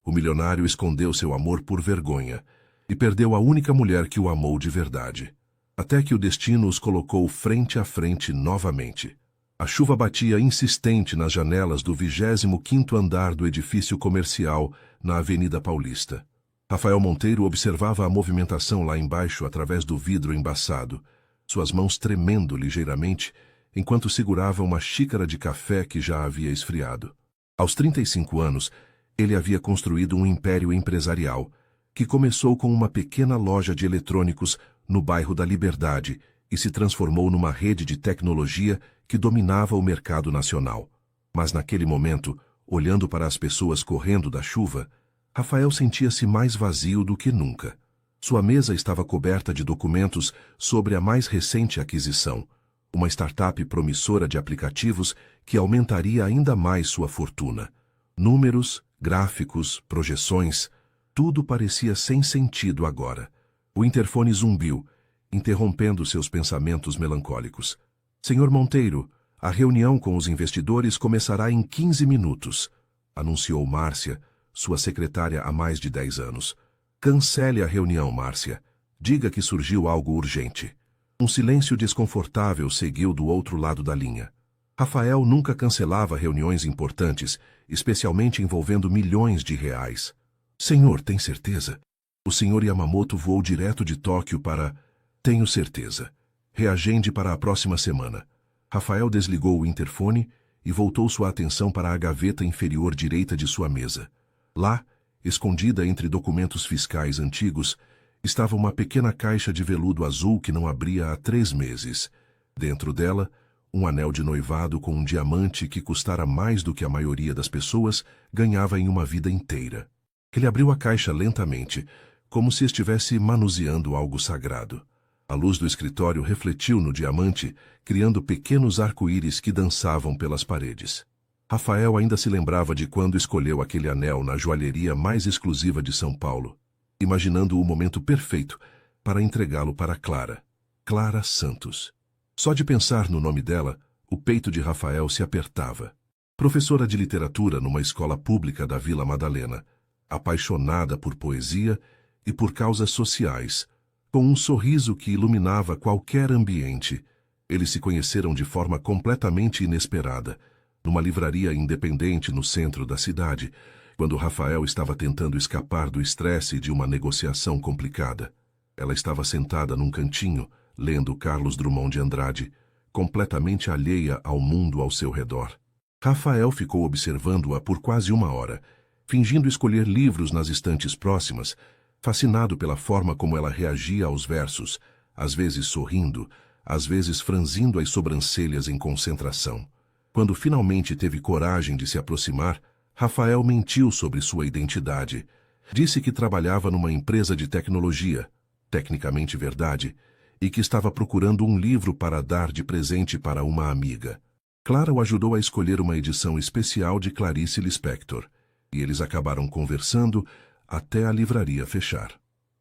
O milionário escondeu seu amor por vergonha e perdeu a única mulher que o amou de verdade. Até que o destino os colocou frente a frente novamente. A chuva batia insistente nas janelas do 25º andar do edifício comercial na Avenida Paulista. Rafael Monteiro observava a movimentação lá embaixo através do vidro embaçado, suas mãos tremendo ligeiramente, enquanto segurava uma xícara de café que já havia esfriado. Aos 35 anos, ele havia construído um império empresarial, que começou com uma pequena loja de eletrônicos no bairro da Liberdade e se transformou numa rede de tecnologia que dominava o mercado nacional. Mas naquele momento, olhando para as pessoas correndo da chuva, Rafael sentia-se mais vazio do que nunca. Sua mesa estava coberta de documentos sobre a mais recente aquisição, uma startup promissora de aplicativos que aumentaria ainda mais sua fortuna. Números, gráficos, projeções, tudo parecia sem sentido agora. O interfone zumbiu, interrompendo seus pensamentos melancólicos. Senhor Monteiro, a reunião com os investidores começará em 15 minutos, anunciou Márcia, sua secretária há mais de 10 anos. Cancele a reunião, Márcia. Diga que surgiu algo urgente. Um silêncio desconfortável seguiu do outro lado da linha. Rafael nunca cancelava reuniões importantes, especialmente envolvendo milhões de reais. Senhor, tem certeza? O senhor Yamamoto voou direto de Tóquio para... Tenho certeza. Reagende para a próxima semana. Rafael desligou o interfone e voltou sua atenção para a gaveta inferior direita de sua mesa. Lá, escondida entre documentos fiscais antigos, estava uma pequena caixa de veludo azul que não abria há 3 meses. Dentro dela, um anel de noivado com um diamante que custara mais do que a maioria das pessoas ganhava em uma vida inteira. Ele abriu a caixa lentamente, como se estivesse manuseando algo sagrado. A luz do escritório refletiu no diamante, criando pequenos arco-íris que dançavam pelas paredes. Rafael ainda se lembrava de quando escolheu aquele anel na joalheria mais exclusiva de São Paulo, imaginando o momento perfeito para entregá-lo para Clara. Clara Santos. Só de pensar no nome dela, o peito de Rafael se apertava. Professora de literatura numa escola pública da Vila Madalena, apaixonada por poesia e por causas sociais, com um sorriso que iluminava qualquer ambiente, eles se conheceram de forma completamente inesperada, numa livraria independente no centro da cidade, quando Rafael estava tentando escapar do estresse de uma negociação complicada. Ela estava sentada num cantinho, lendo Carlos Drummond de Andrade, completamente alheia ao mundo ao seu redor. Rafael ficou observando-a por quase 1 hora, fingindo escolher livros nas estantes próximas, fascinado pela forma como ela reagia aos versos, às vezes sorrindo, às vezes franzindo as sobrancelhas em concentração. Quando finalmente teve coragem de se aproximar, Rafael mentiu sobre sua identidade. Disse que trabalhava numa empresa de tecnologia, tecnicamente verdade, e que estava procurando um livro para dar de presente para uma amiga. Clara o ajudou a escolher uma edição especial de Clarice Lispector, e eles acabaram conversando até a livraria fechar.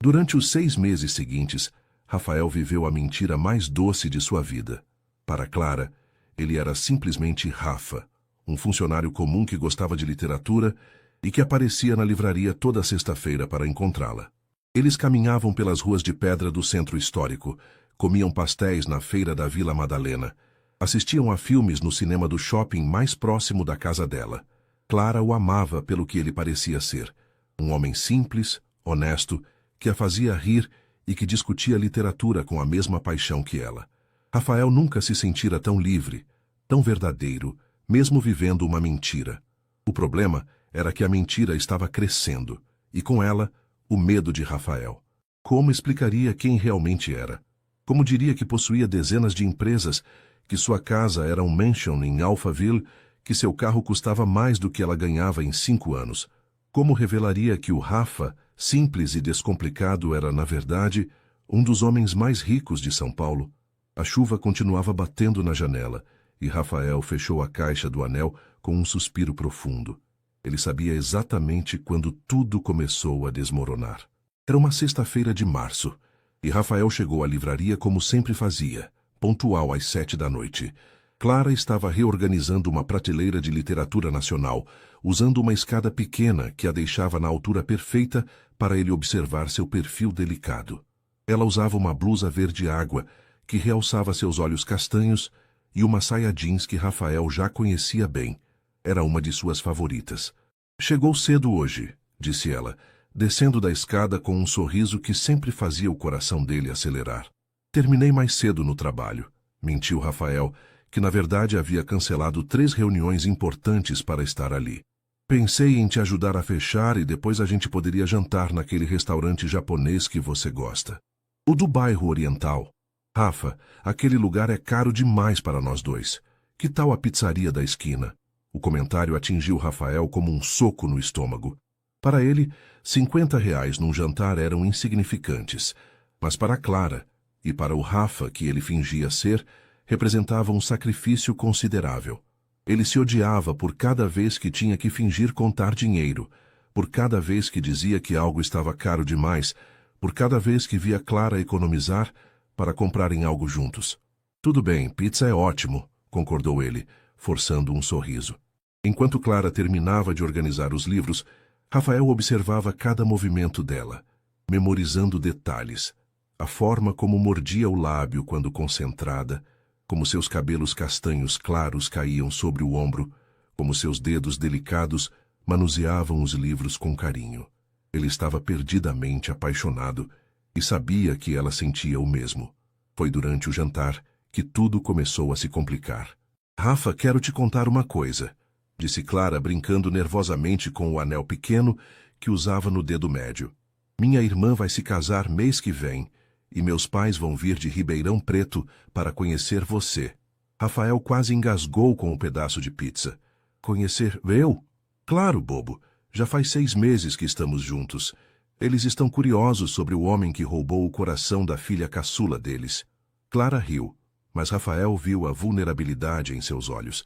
Durante os 6 meses seguintes, Rafael viveu a mentira mais doce de sua vida. Para Clara, ele era simplesmente Rafa, um funcionário comum que gostava de literatura e que aparecia na livraria toda sexta-feira para encontrá-la. Eles caminhavam pelas ruas de pedra do centro histórico, comiam pastéis na feira da Vila Madalena, assistiam a filmes no cinema do shopping mais próximo da casa dela. Clara o amava pelo que ele parecia ser, um homem simples, honesto, que a fazia rir e que discutia literatura com a mesma paixão que ela. Rafael nunca se sentira tão livre, tão verdadeiro, mesmo vivendo uma mentira. O problema era que a mentira estava crescendo, e com ela, o medo de Rafael. Como explicaria quem realmente era? Como diria que possuía dezenas de empresas, que sua casa era um mansion em Alphaville, que seu carro custava mais do que ela ganhava em 5 anos? Como revelaria que o Rafa, simples e descomplicado, era, na verdade, um dos homens mais ricos de São Paulo? A chuva continuava batendo na janela, e Rafael fechou a caixa do anel com um suspiro profundo. Ele sabia exatamente quando tudo começou a desmoronar. Era uma sexta-feira de março, e Rafael chegou à livraria como sempre fazia, pontual às 7 da noite. Clara estava reorganizando uma prateleira de literatura nacional, usando uma escada pequena que a deixava na altura perfeita para ele observar seu perfil delicado. Ela usava uma blusa verde-água, que realçava seus olhos castanhos, e uma saia jeans que Rafael já conhecia bem. Era uma de suas favoritas. Chegou cedo hoje, disse ela, descendo da escada com um sorriso que sempre fazia o coração dele acelerar. Terminei mais cedo no trabalho, mentiu Rafael, que na verdade havia cancelado 3 reuniões importantes para estar ali. Pensei em te ajudar a fechar e depois a gente poderia jantar naquele restaurante japonês que você gosta. O do bairro Oriental. Rafa, aquele lugar é caro demais para nós dois. Que tal a pizzaria da esquina? O comentário atingiu Rafael como um soco no estômago. Para ele, R$ 50 num jantar eram insignificantes, mas para Clara, e para o Rafa que ele fingia ser, representava um sacrifício considerável. Ele se odiava por cada vez que tinha que fingir contar dinheiro, por cada vez que dizia que algo estava caro demais, por cada vez que via Clara economizar para comprarem algo juntos. Tudo bem, pizza é ótimo, concordou ele, forçando um sorriso. Enquanto Clara terminava de organizar os livros, Rafael observava cada movimento dela, memorizando detalhes, a forma como mordia o lábio quando concentrada, como seus cabelos castanhos claros caíam sobre o ombro, como seus dedos delicados manuseavam os livros com carinho. Ele estava perdidamente apaixonado e sabia que ela sentia o mesmo. Foi durante o jantar que tudo começou a se complicar. Rafa, quero te contar uma coisa, disse Clara brincando nervosamente com o anel pequeno que usava no dedo médio. Minha irmã vai se casar mês que vem e meus pais vão vir de Ribeirão Preto para conhecer você. Rafael quase engasgou com um pedaço de pizza. Conhecer eu? Claro, bobo. Já faz 6 meses que estamos juntos. Eles estão curiosos sobre o homem que roubou o coração da filha caçula deles. Clara riu, mas Rafael viu a vulnerabilidade em seus olhos.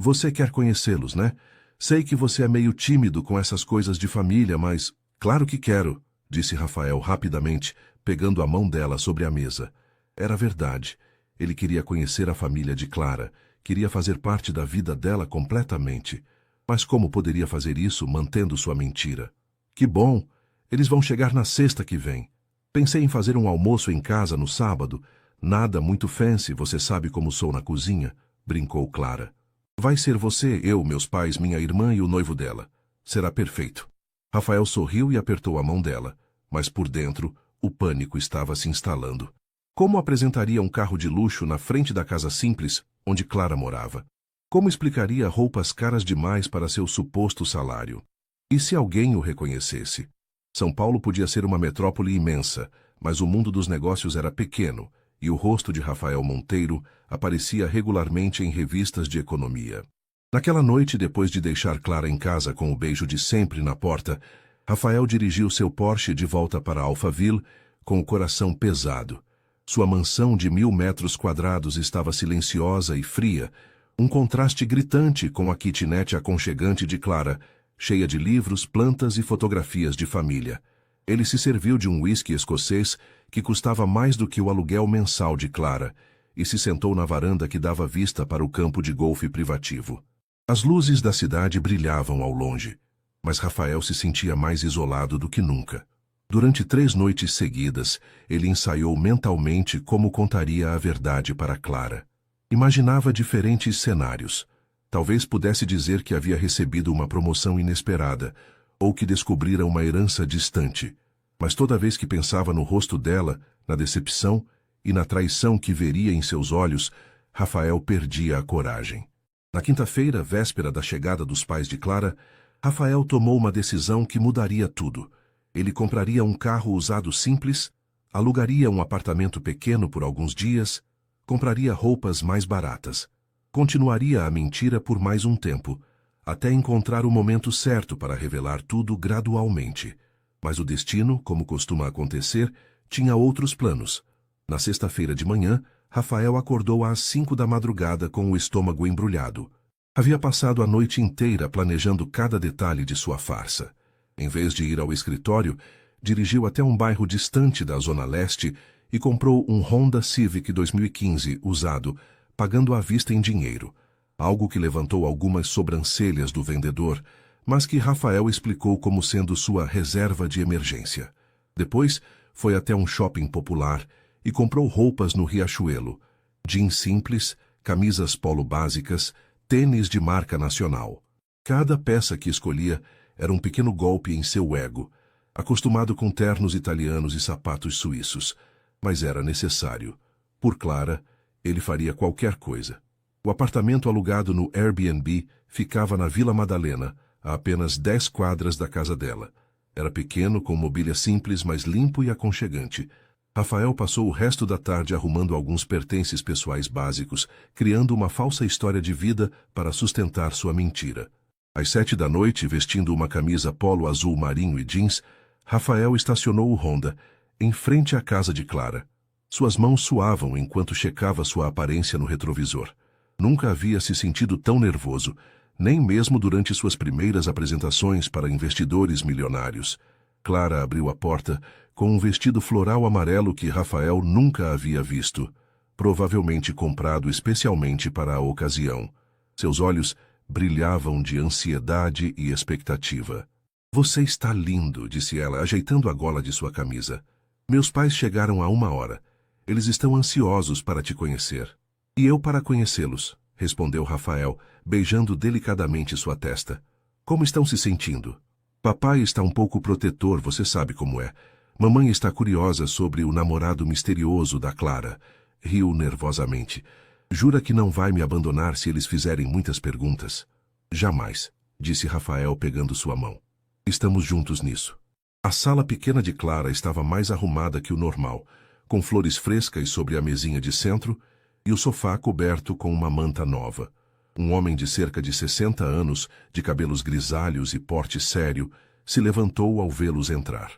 Você quer conhecê-los, né? Sei que você é meio tímido com essas coisas de família, mas... Claro que quero, disse Rafael rapidamente, pegando a mão dela sobre a mesa. Era verdade. Ele queria conhecer a família de Clara, queria fazer parte da vida dela completamente. Mas como poderia fazer isso mantendo sua mentira? Que bom! Eles vão chegar na sexta que vem. Pensei em fazer um almoço em casa no sábado. Nada muito fancy, você sabe como sou na cozinha, brincou Clara. Vai ser você, eu, meus pais, minha irmã e o noivo dela. Será perfeito. Rafael sorriu e apertou a mão dela, mas por dentro o pânico estava se instalando. Como apresentaria um carro de luxo na frente da casa simples onde Clara morava? Como explicaria roupas caras demais para seu suposto salário? E se alguém o reconhecesse? São Paulo podia ser uma metrópole imensa, mas o mundo dos negócios era pequeno, e o rosto de Rafael Monteiro aparecia regularmente em revistas de economia. Naquela noite, depois de deixar Clara em casa com o beijo de sempre na porta, Rafael dirigiu seu Porsche de volta para Alphaville com o coração pesado. Sua mansão de 1000 metros quadrados estava silenciosa e fria, um contraste gritante com a kitnet aconchegante de Clara, cheia de livros, plantas e fotografias de família. Ele se serviu de um uísque escocês que custava mais do que o aluguel mensal de Clara e se sentou na varanda que dava vista para o campo de golfe privativo. As luzes da cidade brilhavam ao longe, mas Rafael se sentia mais isolado do que nunca. Durante 3 noites seguidas, ele ensaiou mentalmente como contaria a verdade para Clara. Imaginava diferentes cenários. Talvez pudesse dizer que havia recebido uma promoção inesperada, ou que descobrira uma herança distante. Mas toda vez que pensava no rosto dela, na decepção e na traição que veria em seus olhos, Rafael perdia a coragem. Na quinta-feira, véspera da chegada dos pais de Clara, Rafael tomou uma decisão que mudaria tudo. Ele compraria um carro usado simples, alugaria um apartamento pequeno por alguns dias, compraria roupas mais baratas. Continuaria a mentira por mais um tempo, até encontrar o momento certo para revelar tudo gradualmente. Mas o destino, como costuma acontecer, tinha outros planos. Na sexta-feira de manhã, Rafael acordou às 5 da madrugada com o estômago embrulhado. Havia passado a noite inteira planejando cada detalhe de sua farsa. Em vez de ir ao escritório, dirigiu até um bairro distante da Zona Leste e comprou um Honda Civic 2015 usado pagando à vista em dinheiro, algo que levantou algumas sobrancelhas do vendedor, mas que Rafael explicou como sendo sua reserva de emergência. Depois, foi até um shopping popular e comprou roupas no Riachuelo, jeans simples, camisas polo básicas, tênis de marca nacional. Cada peça que escolhia era um pequeno golpe em seu ego, acostumado com ternos italianos e sapatos suíços, mas era necessário. Por Clara, ele faria qualquer coisa. O apartamento alugado no Airbnb ficava na Vila Madalena, a apenas 10 quadras da casa dela. Era pequeno, com mobília simples, mas limpo e aconchegante. Rafael passou o resto da tarde arrumando alguns pertences pessoais básicos, criando uma falsa história de vida para sustentar sua mentira. Às 7 da noite, vestindo uma camisa polo azul marinho e jeans, Rafael estacionou o Honda, em frente à casa de Clara. Suas mãos suavam enquanto checava sua aparência no retrovisor. Nunca havia se sentido tão nervoso, nem mesmo durante suas primeiras apresentações para investidores milionários. Clara abriu a porta com um vestido floral amarelo que Rafael nunca havia visto, provavelmente comprado especialmente para a ocasião. Seus olhos brilhavam de ansiedade e expectativa. "Você está lindo", disse ela, ajeitando a gola de sua camisa. "Meus pais chegaram há 1 hora. Eles estão ansiosos para te conhecer." "E eu para conhecê-los", respondeu Rafael, beijando delicadamente sua testa. "Como estão se sentindo?" "Papai está um pouco protetor, você sabe como é. Mamãe está curiosa sobre o namorado misterioso da Clara." Riu nervosamente. "Jura que não vai me abandonar se eles fizerem muitas perguntas?" "Jamais", disse Rafael pegando sua mão. "Estamos juntos nisso." A sala pequena de Clara estava mais arrumada que o normal, com flores frescas sobre a mesinha de centro e o sofá coberto com uma manta nova. Um homem de cerca de 60 anos, de cabelos grisalhos e porte sério, se levantou ao vê-los entrar.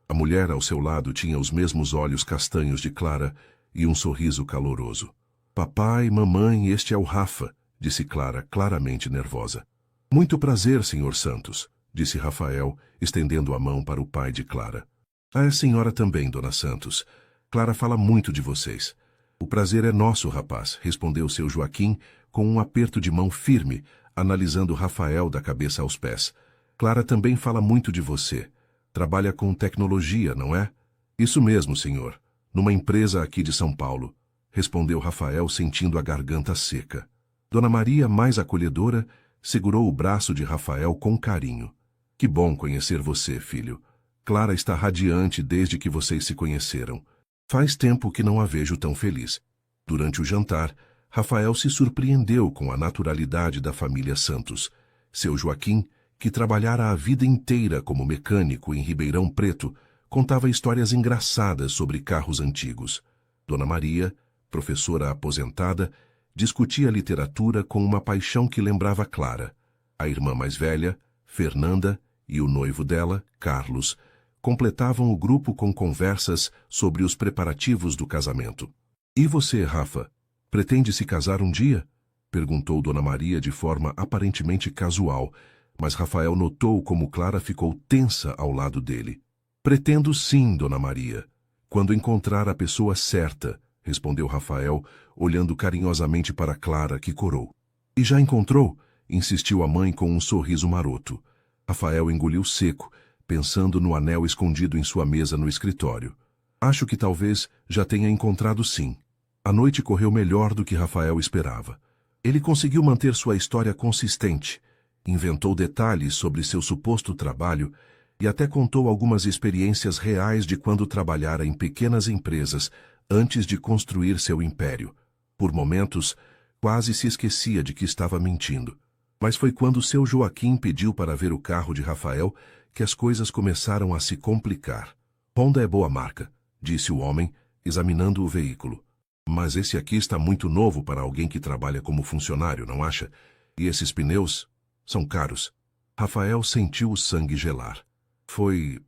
A mulher ao seu lado tinha os mesmos olhos castanhos de Clara e um sorriso caloroso. "Papai, mamãe, este é o Rafa", disse Clara, claramente nervosa. "Muito prazer, Sr. Santos", disse Rafael, estendendo a mão para o pai de Clara. "Ah, é a senhora também, Dona Santos. Clara fala muito de vocês." "O prazer é nosso, rapaz", respondeu seu Joaquim, com um aperto de mão firme, analisando Rafael da cabeça aos pés. "Clara também fala muito de você. Trabalha com tecnologia, não é?" "Isso mesmo, senhor. Numa empresa aqui de São Paulo", respondeu Rafael, sentindo a garganta seca. Dona Maria, mais acolhedora, segurou o braço de Rafael com carinho. "Que bom conhecer você, filho. Clara está radiante desde que vocês se conheceram. Faz tempo que não a vejo tão feliz." Durante o jantar, Rafael se surpreendeu com a naturalidade da família Santos. Seu Joaquim, que trabalhara a vida inteira como mecânico em Ribeirão Preto, contava histórias engraçadas sobre carros antigos. Dona Maria, professora aposentada, discutia literatura com uma paixão que lembrava Clara. A irmã mais velha, Fernanda, e o noivo dela, Carlos, completavam o grupo com conversas sobre os preparativos do casamento. "E você, Rafa, pretende se casar um dia?" perguntou Dona Maria de forma aparentemente casual, mas Rafael notou como Clara ficou tensa ao lado dele. "Pretendo sim, Dona Maria. Quando encontrar a pessoa certa", respondeu Rafael, olhando carinhosamente para Clara, que corou. "E já encontrou?" insistiu a mãe com um sorriso maroto. Rafael engoliu seco, pensando no anel escondido em sua mesa no escritório. "Acho que talvez já tenha encontrado sim." A noite correu melhor do que Rafael esperava. Ele conseguiu manter sua história consistente, inventou detalhes sobre seu suposto trabalho e até contou algumas experiências reais de quando trabalhara em pequenas empresas antes de construir seu império. Por momentos, quase se esquecia de que estava mentindo. Mas foi quando seu Joaquim pediu para ver o carro de Rafael que as coisas começaram a se complicar. "Honda é boa marca", disse o homem, examinando o veículo. "Mas esse aqui está muito novo para alguém que trabalha como funcionário, não acha? E esses pneus são caros." Rafael sentiu o sangue gelar. Foi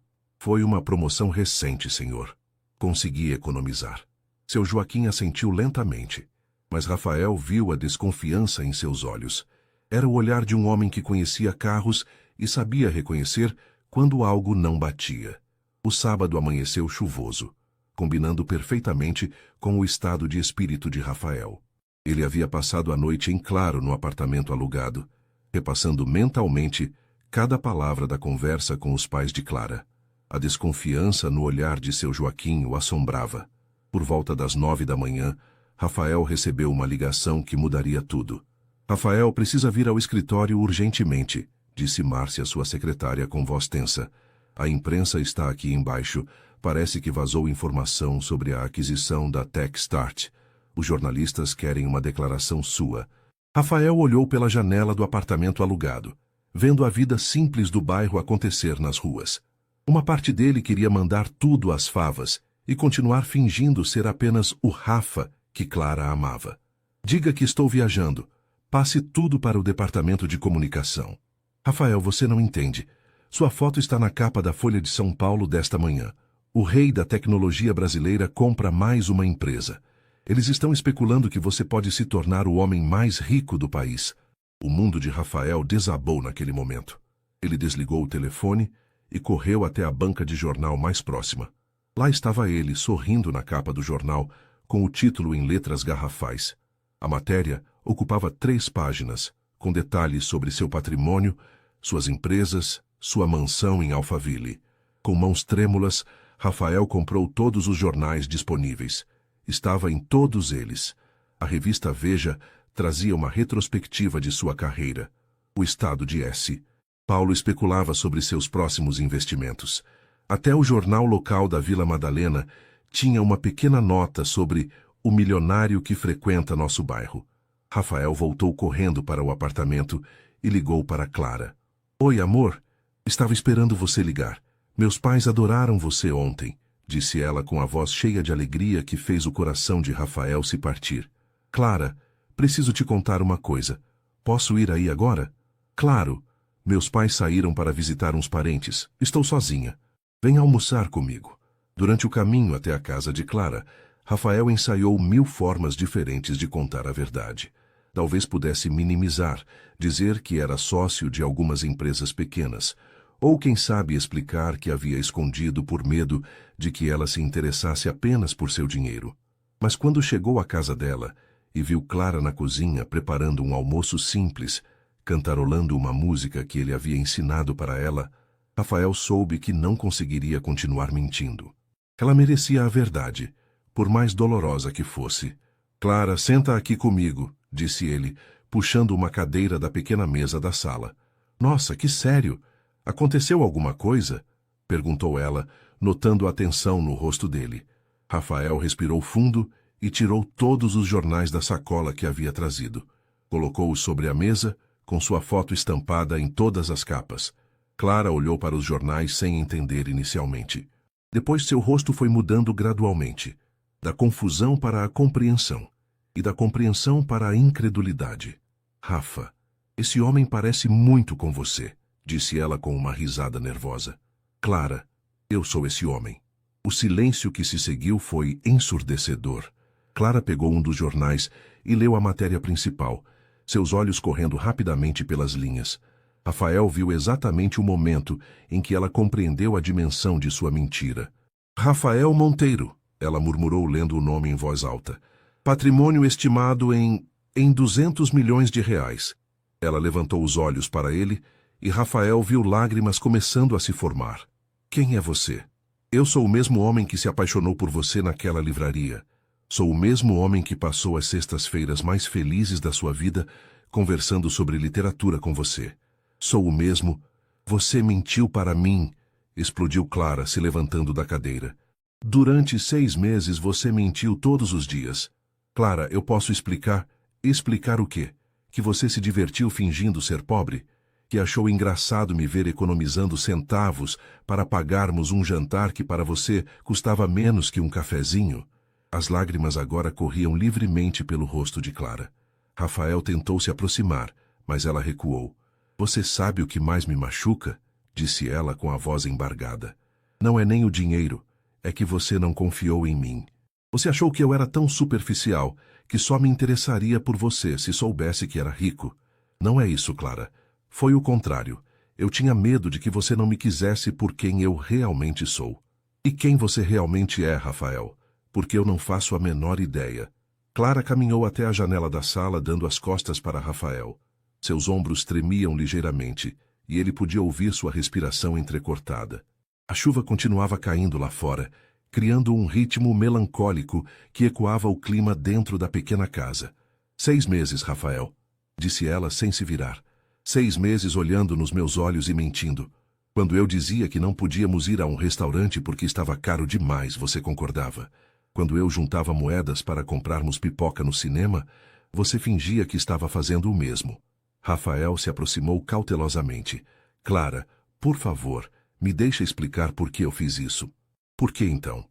uma promoção recente, senhor. Consegui economizar." Seu Joaquim assentiu lentamente, mas Rafael viu a desconfiança em seus olhos. Era o olhar de um homem que conhecia carros e sabia reconhecer quando algo não batia. O sábado amanheceu chuvoso, combinando perfeitamente com o estado de espírito de Rafael. Ele havia passado a noite em claro no apartamento alugado, repassando mentalmente cada palavra da conversa com os pais de Clara. A desconfiança no olhar de seu Joaquim o assombrava. Por volta das 9 da manhã, Rafael recebeu uma ligação que mudaria tudo. Rafael precisa vir ao escritório urgentemente, disse Márcia, sua secretária, com voz tensa. A imprensa está aqui embaixo. Parece que vazou informação sobre a aquisição da TechStart. Os jornalistas querem uma declaração sua. Rafael olhou pela janela do apartamento alugado, vendo a vida simples do bairro acontecer nas ruas. Uma parte dele queria mandar tudo às favas e continuar fingindo ser apenas o Rafa que Clara amava. Diga que estou viajando. Passe tudo para o departamento de comunicação. Rafael, você não entende. Sua foto está na capa da Folha de São Paulo desta manhã. O rei da tecnologia brasileira compra mais uma empresa. Eles estão especulando que você pode se tornar o homem mais rico do país. O mundo de Rafael desabou naquele momento. Ele desligou o telefone e correu até a banca de jornal mais próxima. Lá estava ele, sorrindo na capa do jornal, com o título em letras garrafais. A matéria ocupava 3 páginas, com detalhes sobre seu patrimônio, suas empresas, sua mansão em Alphaville. Com mãos trêmulas, Rafael comprou todos os jornais disponíveis. Estava em todos eles. A revista Veja trazia uma retrospectiva de sua carreira. O estado de S. Paulo especulava sobre seus próximos investimentos. Até o jornal local da Vila Madalena tinha uma pequena nota sobre o milionário que frequenta nosso bairro. Rafael voltou correndo para o apartamento e ligou para Clara. Oi, amor. Estava esperando você ligar. Meus pais adoraram você ontem, disse ela com a voz cheia de alegria que fez o coração de Rafael se partir. Clara, preciso te contar uma coisa. Posso ir aí agora? Claro. Meus pais saíram para visitar uns parentes. Estou sozinha. Venha almoçar comigo. Durante o caminho até a casa de Clara, Rafael ensaiou 1000 formas diferentes de contar a verdade. Talvez pudesse minimizar, dizer que era sócio de algumas empresas pequenas, ou quem sabe explicar que havia escondido por medo de que ela se interessasse apenas por seu dinheiro. Mas quando chegou à casa dela e viu Clara na cozinha preparando um almoço simples, cantarolando uma música que ele havia ensinado para ela, Rafael soube que não conseguiria continuar mentindo. Ela merecia a verdade, por mais dolorosa que fosse. Clara, senta aqui comigo, disse ele, puxando uma cadeira da pequena mesa da sala. Nossa, que sério! Aconteceu alguma coisa? Perguntou ela, notando a tensão no rosto dele. Rafael respirou fundo e tirou todos os jornais da sacola que havia trazido. Colocou-os sobre a mesa, com sua foto estampada em todas as capas. Clara olhou para os jornais sem entender inicialmente. Depois seu rosto foi mudando gradualmente, da confusão para a compreensão, e da compreensão para a incredulidade. Rafa, esse homem parece muito com você, disse ela com uma risada nervosa. Clara, eu sou esse homem. O silêncio que se seguiu foi ensurdecedor. Clara pegou um dos jornais e leu a matéria principal, seus olhos correndo rapidamente pelas linhas. Rafael viu exatamente o momento em que ela compreendeu a dimensão de sua mentira. Rafael Monteiro, ela murmurou lendo o nome em voz alta. Patrimônio estimado em 200 milhões de reais. Ela levantou os olhos para ele e Rafael viu lágrimas começando a se formar. Quem é você? Eu sou o mesmo homem que se apaixonou por você naquela livraria. Sou o mesmo homem que passou as sextas-feiras mais felizes da sua vida conversando sobre literatura com você. Sou o mesmo. Você mentiu para mim, explodiu Clara, se levantando da cadeira. Durante 6 meses você mentiu todos os dias. Clara, eu posso explicar? Explicar o quê? Que você se divertiu fingindo ser pobre? Que achou engraçado me ver economizando centavos para pagarmos um jantar que para você custava menos que um cafezinho? As lágrimas agora corriam livremente pelo rosto de Clara. Rafael tentou se aproximar, mas ela recuou. Você sabe o que mais me machuca? Disse ela com a voz embargada. Não é nem o dinheiro, é que você não confiou em mim. Você achou que eu era tão superficial que só me interessaria por você se soubesse que era rico. Não é isso, Clara. Foi o contrário. Eu tinha medo de que você não me quisesse por quem eu realmente sou. E quem você realmente é, Rafael? Porque eu não faço a menor ideia. Clara caminhou até a janela da sala, dando as costas para Rafael. Seus ombros tremiam ligeiramente, e ele podia ouvir sua respiração entrecortada. A chuva continuava caindo lá fora, criando um ritmo melancólico que ecoava o clima dentro da pequena casa. 6 meses, Rafael, disse ela sem se virar. 6 meses olhando nos meus olhos e mentindo. Quando eu dizia que não podíamos ir a um restaurante porque estava caro demais, você concordava. Quando eu juntava moedas para comprarmos pipoca no cinema, você fingia que estava fazendo o mesmo. Rafael se aproximou cautelosamente. Clara, por favor, me deixa explicar por que eu fiz isso. Por que então?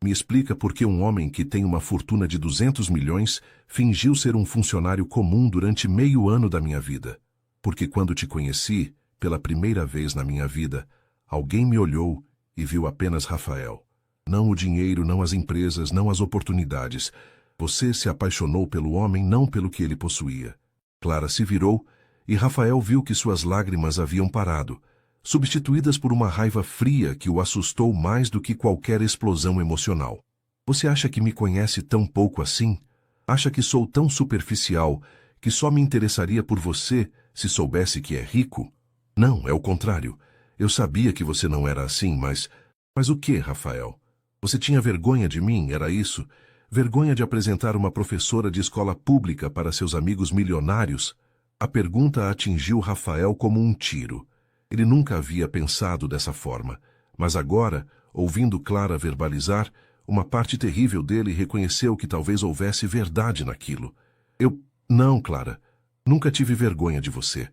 Me explica por que um homem que tem uma fortuna de 200 milhões fingiu ser um funcionário comum durante meio ano da minha vida. Porque quando te conheci, pela primeira vez na minha vida, alguém me olhou e viu apenas Rafael. Não o dinheiro, não as empresas, não as oportunidades. Você se apaixonou pelo homem, não pelo que ele possuía. Clara se virou e Rafael viu que suas lágrimas haviam parado, substituídas por uma raiva fria que o assustou mais do que qualquer explosão emocional. Você acha que me conhece tão pouco assim? Acha que sou tão superficial que só me interessaria por você se soubesse que é rico? Não, é o contrário. Eu sabia que você não era assim, mas... Mas o que, Rafael? Você tinha vergonha de mim, era isso? Vergonha de apresentar uma professora de escola pública para seus amigos milionários? A pergunta atingiu Rafael como um tiro. Ele nunca havia pensado dessa forma, mas agora, ouvindo Clara verbalizar, uma parte terrível dele reconheceu que talvez houvesse verdade naquilo. Não, Clara. Nunca tive vergonha de você.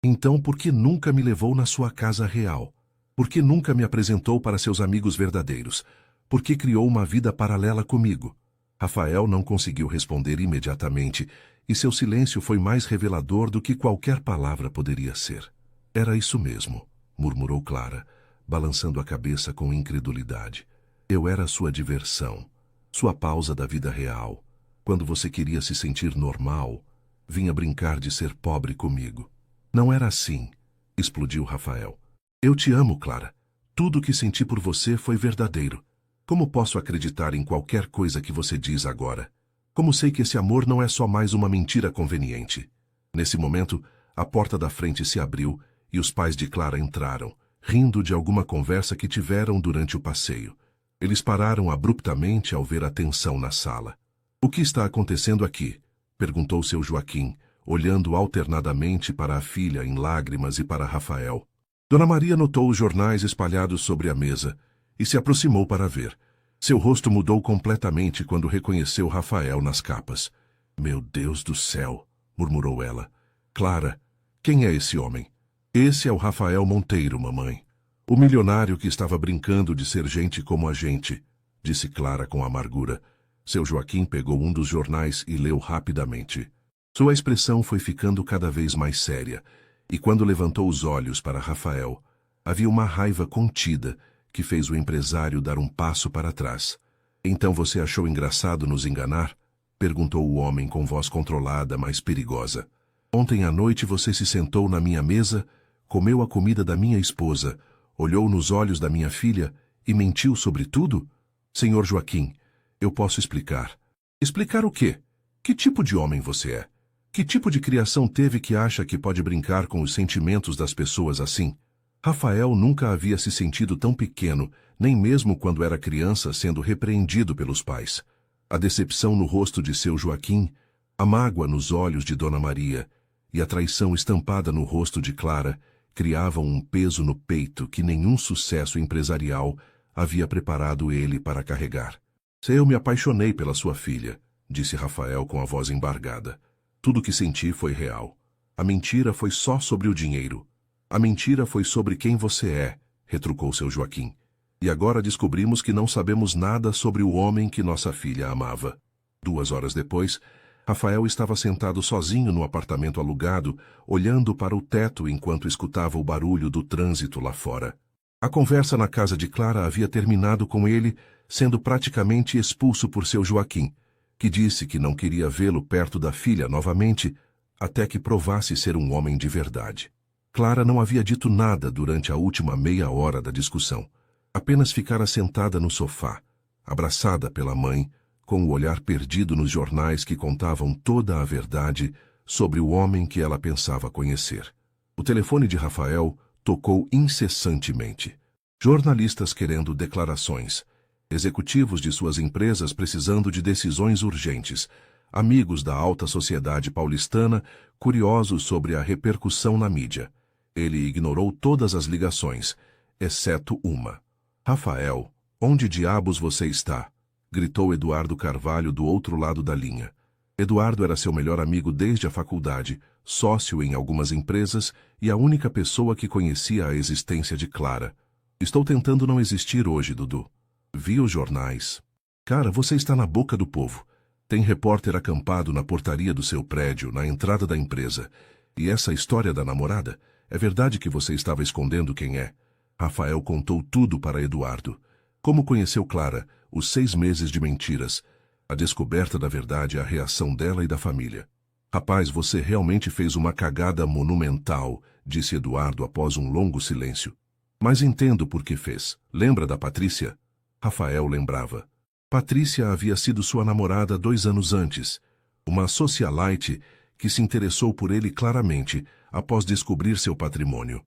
Então por que nunca me levou na sua casa real? Por que nunca me apresentou para seus amigos verdadeiros? Por que criou uma vida paralela comigo? Rafael não conseguiu responder imediatamente, e seu silêncio foi mais revelador do que qualquer palavra poderia ser. Era isso mesmo, murmurou Clara, balançando a cabeça com incredulidade. Eu era sua diversão, sua pausa da vida real. Quando você queria se sentir normal, vinha brincar de ser pobre comigo. Não era assim, explodiu Rafael. Eu te amo, Clara. Tudo o que senti por você foi verdadeiro. Como posso acreditar em qualquer coisa que você diz agora? Como sei que esse amor não é só mais uma mentira conveniente? Nesse momento, a porta da frente se abriu e os pais de Clara entraram, rindo de alguma conversa que tiveram durante o passeio. Eles pararam abruptamente ao ver a tensão na sala. O que está acontecendo aqui? Perguntou seu Joaquim, olhando alternadamente para a filha em lágrimas e para Rafael. Dona Maria notou os jornais espalhados sobre a mesa e se aproximou para ver. Seu rosto mudou completamente quando reconheceu Rafael nas capas. Meu Deus do céu, murmurou ela. Clara, quem é esse homem? Esse é o Rafael Monteiro, mamãe. O milionário que estava brincando de ser gente como a gente, disse Clara com amargura. Seu Joaquim pegou um dos jornais e leu rapidamente. Sua expressão foi ficando cada vez mais séria, e quando levantou os olhos para Rafael, havia uma raiva contida que fez o empresário dar um passo para trás. Então você achou engraçado nos enganar? Perguntou o homem com voz controlada, mas perigosa. Ontem à noite você se sentou na minha mesa, comeu a comida da minha esposa, olhou nos olhos da minha filha e mentiu sobre tudo? Senhor Joaquim, eu posso explicar. Explicar o quê? Que tipo de homem você é? Que tipo de criação teve que acha que pode brincar com os sentimentos das pessoas assim? Rafael nunca havia se sentido tão pequeno, nem mesmo quando era criança sendo repreendido pelos pais. A decepção no rosto de seu Joaquim, a mágoa nos olhos de Dona Maria e a traição estampada no rosto de Clara criavam um peso no peito que nenhum sucesso empresarial havia preparado ele para carregar. Eu me apaixonei pela sua filha, disse Rafael com a voz embargada. Tudo o que senti foi real. A mentira foi só sobre o dinheiro. A mentira foi sobre quem você é, retrucou seu Joaquim. E agora descobrimos que não sabemos nada sobre o homem que nossa filha amava. 2 horas depois, Rafael estava sentado sozinho no apartamento alugado, olhando para o teto enquanto escutava o barulho do trânsito lá fora. A conversa na casa de Clara havia terminado com ele sendo praticamente expulso por seu Joaquim, que disse que não queria vê-lo perto da filha novamente até que provasse ser um homem de verdade. Clara não havia dito nada durante a última meia hora da discussão. Apenas ficara sentada no sofá, abraçada pela mãe, com o olhar perdido nos jornais que contavam toda a verdade sobre o homem que ela pensava conhecer. O telefone de Rafael tocou incessantemente. Jornalistas querendo declarações, executivos de suas empresas precisando de decisões urgentes, amigos da alta sociedade paulistana curiosos sobre a repercussão na mídia. Ele ignorou todas as ligações, exceto uma. "Rafael, onde diabos você está?" gritou Eduardo Carvalho do outro lado da linha. Eduardo era seu melhor amigo desde a faculdade, sócio em algumas empresas e a única pessoa que conhecia a existência de Clara. "Estou tentando não existir hoje, Dudu. Vi os jornais. Cara, você está na boca do povo. Tem repórter acampado na portaria do seu prédio, na entrada da empresa. E essa história da namorada? É verdade que você estava escondendo quem é?" Rafael contou tudo para Eduardo. Como conheceu Clara, os 6 meses de mentiras, a descoberta da verdade e a reação dela e da família. "Rapaz, você realmente fez uma cagada monumental", disse Eduardo após um longo silêncio. "Mas entendo por que fez. Lembra da Patrícia?" Rafael lembrava. Patrícia havia sido sua namorada 2 anos antes, uma socialite que se interessou por ele claramente após descobrir seu patrimônio.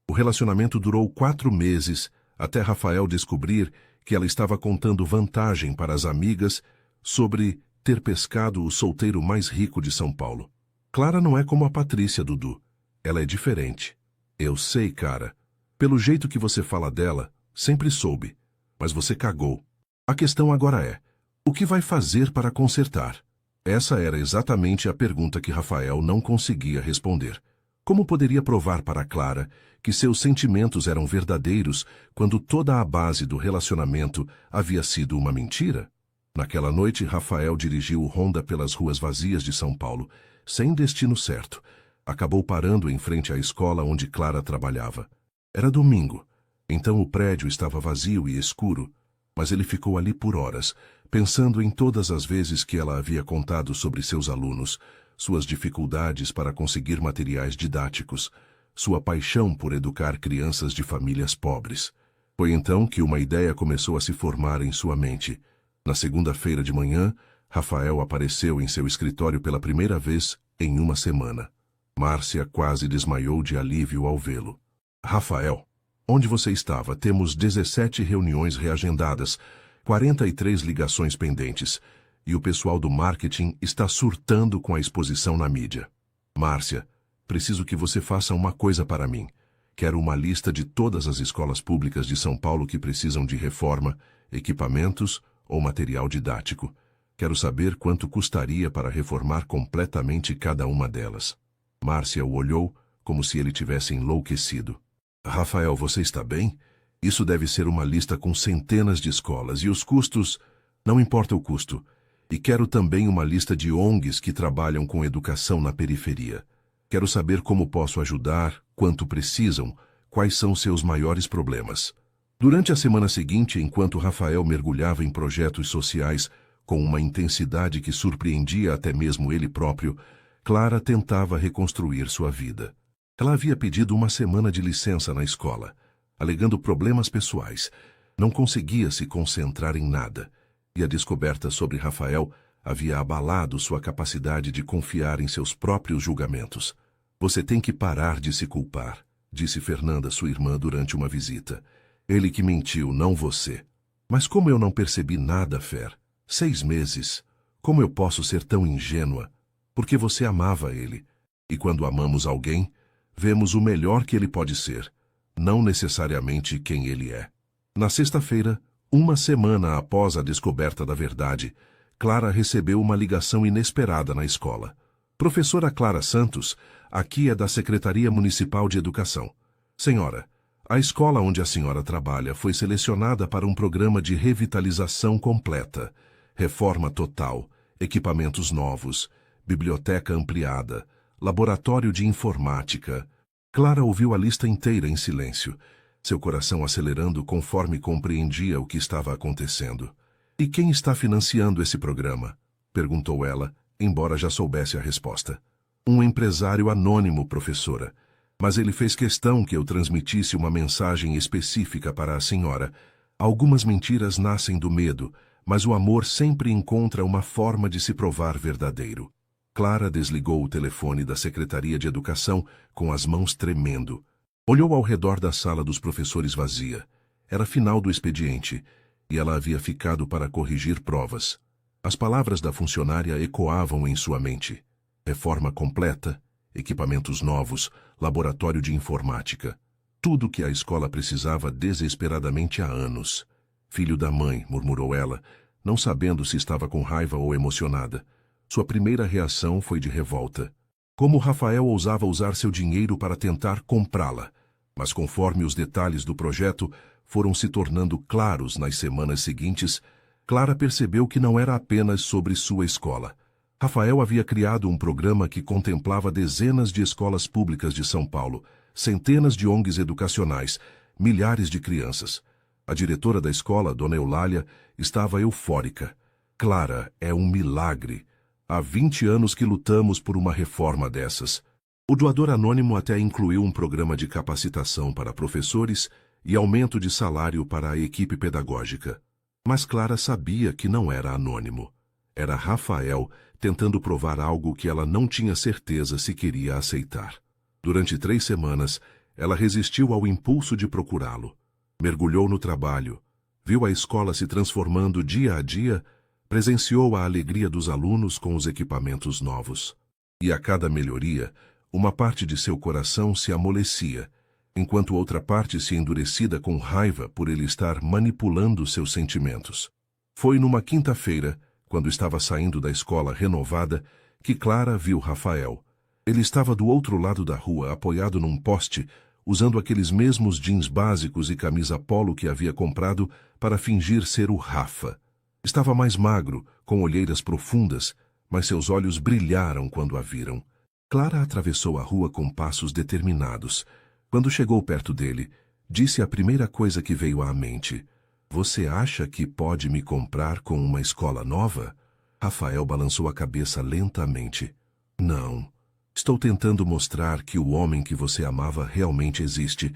O relacionamento durou 4 meses, até Rafael descobrir que ela estava contando vantagem para as amigas sobre ter pescado o solteiro mais rico de São Paulo. "Clara não é como a Patrícia, Dudu. Ela é diferente." "Eu sei, cara. Pelo jeito que você fala dela, sempre soube. Mas você cagou. A questão agora é, o que vai fazer para consertar?" Essa era exatamente a pergunta que Rafael não conseguia responder. Como poderia provar para Clara que seus sentimentos eram verdadeiros quando toda a base do relacionamento havia sido uma mentira? Naquela noite, Rafael dirigiu o Honda pelas ruas vazias de São Paulo, sem destino certo. Acabou parando em frente à escola onde Clara trabalhava. Era domingo, então o prédio estava vazio e escuro, mas ele ficou ali por horas, pensando em todas as vezes que ela havia contado sobre seus alunos, suas dificuldades para conseguir materiais didáticos, sua paixão por educar crianças de famílias pobres. Foi então que uma ideia começou a se formar em sua mente. Na segunda-feira de manhã, Rafael apareceu em seu escritório pela primeira vez em uma semana. Márcia quase desmaiou de alívio ao vê-lo. "Rafael, onde você estava? Temos 17 reuniões reagendadas, 43 ligações pendentes, e o pessoal do marketing está surtando com a exposição na mídia." "Márcia, preciso que você faça uma coisa para mim. Quero uma lista de todas as escolas públicas de São Paulo que precisam de reforma, equipamentos ou material didático. Quero saber quanto custaria para reformar completamente cada uma delas." Márcia o olhou como se ele tivesse enlouquecido. "Rafael, você está bem? Isso deve ser uma lista com centenas de escolas e os custos... Não importa o custo. E quero também uma lista de ONGs que trabalham com educação na periferia. Quero saber como posso ajudar, quanto precisam, quais são seus maiores problemas." Durante a semana seguinte, enquanto Rafael mergulhava em projetos sociais com uma intensidade que surpreendia até mesmo ele próprio, Clara tentava reconstruir sua vida. Ela havia pedido uma semana de licença na escola, alegando problemas pessoais. Não conseguia se concentrar em nada, e a descoberta sobre Rafael havia abalado sua capacidade de confiar em seus próprios julgamentos. "Você tem que parar de se culpar", disse Fernanda, sua irmã, durante uma visita. "Ele que mentiu, não você." "Mas como eu não percebi nada, Fer? 6 meses. Como eu posso ser tão ingênua? Porque você amava ele. E quando amamos alguém, vemos o melhor que ele pode ser, não necessariamente quem ele é." Na sexta-feira, uma semana após a descoberta da verdade, Clara recebeu uma ligação inesperada na escola. "Professora Clara Santos, aqui é da Secretaria Municipal de Educação. Senhora, a escola onde a senhora trabalha foi selecionada para um programa de revitalização completa, reforma total, equipamentos novos, biblioteca ampliada, laboratório de informática." Clara ouviu a lista inteira em silêncio, seu coração acelerando conforme compreendia o que estava acontecendo. "E quem está financiando esse programa?" perguntou ela, embora já soubesse a resposta. "Um empresário anônimo, professora. Mas ele fez questão que eu transmitisse uma mensagem específica para a senhora. Algumas mentiras nascem do medo, Mas o amor sempre encontra uma forma de se provar verdadeiro. Clara desligou o telefone da Secretaria de Educação com as mãos tremendo. Olhou ao redor da sala dos professores vazia. Era final do expediente, e ela havia ficado para corrigir provas. As palavras da funcionária ecoavam em sua mente. Reforma completa, equipamentos novos, laboratório de informática. Tudo o que a escola precisava desesperadamente há anos. Filho da mãe, murmurou ela, não sabendo se estava com raiva ou emocionada. Sua primeira reação foi de revolta. Como Rafael ousava usar seu dinheiro para tentar comprá-la? Mas conforme os detalhes do projeto foram se tornando claros nas semanas seguintes, Clara percebeu que não era apenas sobre sua escola. Rafael havia criado um programa que contemplava dezenas de escolas públicas de São Paulo, centenas de ONGs educacionais, milhares de crianças. A diretora da escola, Dona Eulália, estava eufórica. Clara, é um milagre. Há 20 anos que lutamos por uma reforma dessas. O doador anônimo até incluiu um programa de capacitação para professores e aumento de salário para a equipe pedagógica. Mas Clara sabia que não era anônimo. Era Rafael tentando provar algo que ela não tinha certeza se queria aceitar. Durante 3 semanas, ela resistiu ao impulso de procurá-lo. Mergulhou no trabalho, viu a escola se transformando dia a dia, presenciou a alegria dos alunos com os equipamentos novos. E a cada melhoria, uma parte de seu coração se amolecia, enquanto outra parte se endurecida com raiva por ele estar manipulando seus sentimentos. Foi numa quinta-feira, quando estava saindo da escola renovada, que Clara viu Rafael. Ele estava do outro lado da rua, apoiado num poste, usando aqueles mesmos jeans básicos e camisa polo que havia comprado para fingir ser o Rafa. Estava mais magro, com olheiras profundas, mas seus olhos brilharam quando a viram. Clara atravessou a rua com passos determinados. Quando chegou perto dele, disse a primeira coisa que veio à mente. Você acha que pode me comprar com uma escola nova? Rafael balançou a cabeça lentamente. Não. Estou tentando mostrar que o homem que você amava realmente existe.